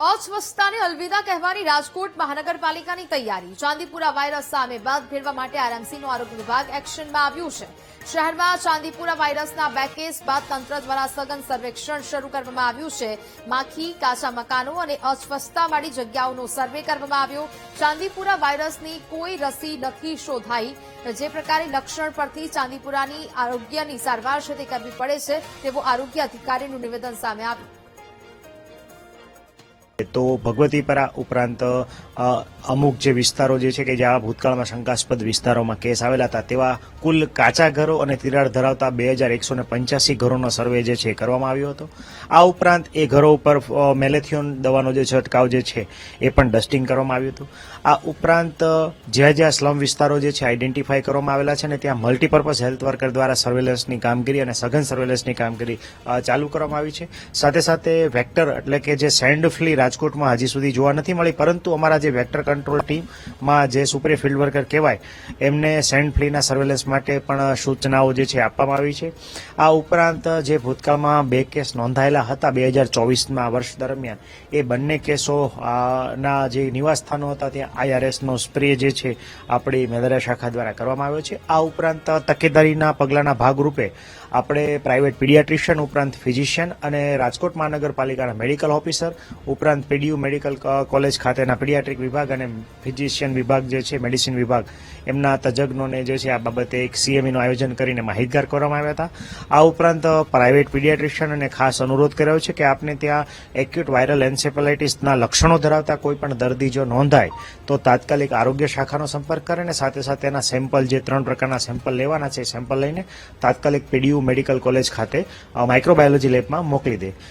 અસ્વસ્થતાને અલવિદા કહેવાની રાજકોટ મહાનગરપાલિકાની તૈયારી। ચાંદીપુરા વાયરસ સામે બાદ ભેળવા માટે આરએમસીનું આરોગ્ય વિભાગ એક્શનમાં આવ્યું છે। શહેરમાં ચાંદીપુરા વાયરસના 2 કેસ બાદ તંત્ર દ્વારા સઘન સર્વેક્ષણ શરૂ કરવામાં આવ્યું છે। માખી, કાચા મકાનો અને અસ્વસ્થતાવાળી જગ્યાઓનો સર્વે કરવામાં આવ્યો। ચાંદીપુરા વાયરસની કોઈ રસી નથી શોધાઈ। જે પ્રકારે લક્ષણ પરથી ચાંદીપુરાની આરોગ્યની સારવાર છે તે કરવી પડે છે તેવું આરોગ્ય અધિકારીનું નિવેદન સામે આવ્યું। તો ભગવતીપરા ઉપરાંત અમુક જે વિસ્તારો જે છે કે જ્યાં ભૂતકાળમાં શંકાસ્પદ વિસ્તારોમાં કેસ આવેલા હતા તેવા કુલ કાચા ઘરો અને તિરાડ ધરાવતા 2185 ઘરોનો સર્વે જે છે કરવામાં આવ્યો હતો। આ ઉપરાંત એ ઘરો ઉપર મેલેથિયોન દવાનો જે છંટકાવ જે છે એ પણ ડસ્ટિંગ કરવામાં આવ્યું હતું। આ ઉપરાંત જ્યાં જ્યાં સ્લમ વિસ્તારો જે છે આઈડેન્ટિફાઈ કરવામાં આવેલા છે ને ત્યાં મલ્ટીપર્પઝ હેલ્થ વર્કર દ્વારા સર્વેલન્સની કામગીરી અને સઘન સર્વેલન્સની કામગીરી ચાલુ કરવામાં આવી છે। સાથે સાથે વેક્ટર એટલે કે જે સેન્ડ ફ્લી રાજકોટમાં હજી સુધી જોવા નથી મળી, પરંતુ અમારા જે વેક્ટર કંટ્રોલ ટીમમાં જે સુપર ફિલ્ડ વર્કર કહેવાય એમને સેન્ડ ફ્લીના સર્વેલન્સ માટે પણ સૂચનાઓ જે છે આપવામાં આવી છે। આ ઉપરાંત જે ભૂતકાળમાં 2 કેસ નોંધાયેલા હતા 2024ના વર્ષ દરમિયાન, એ બંને કેસો ના જે નિવાસસ્થાનો હતા ત્યાં આઈઆરએસનો સ્પ્રે જે છે આપણી મેલેરિયા શાખા દ્વારા કરવામાં આવ્યો છે। આ ઉપરાંત તકેદારીના પગલાંના ભાગરૂપે આપણે પ્રાઇવેટ પીડિયાટ્રિશિયન ઉપરાંત ફિઝિશિયન અને રાજકોટ મહાનગરપાલિકાના મેડિકલ ઓફિસર ઉપરાંત પીડીયુ મેડિકલ કોલેજ ખાતેના પીડિયાટ્રિક વિભાગ અને ફિઝિશિયન વિભાગ જે છે મેડિસિન વિભાગ એમના તજજ્ઞોને જે છે આ બાબતે એક સીએમઈનું આયોજન કરીને માહિતગાર કરવામાં આવ્યા હતા। આ ઉપરાંત પ્રાઇવેટ પીડિયાટ્રિશિયન અને ખાસ અનુરોધ કર્યો છે કે આપને ત્યાં એક્યુટ વાયરલ એન્સેફેલાઇટિસના લક્ષણો ધરાવતા કોઈ પણ દર્દી જો નોંધાય તો તાત્કાલિક આરોગ્ય શાખાનો સંપર્ક કરે અને સાથે સાથે એના સેમ્પલ જે 3 પ્રકારના સેમ્પલ લેવાના છે સેમ્પલ લઈને તાત્કાલિક પીડીયુ મેડિકલ કોલેજ ખાતે માઇક્રોબાયોલોજી લેબમાં મોકલી દે।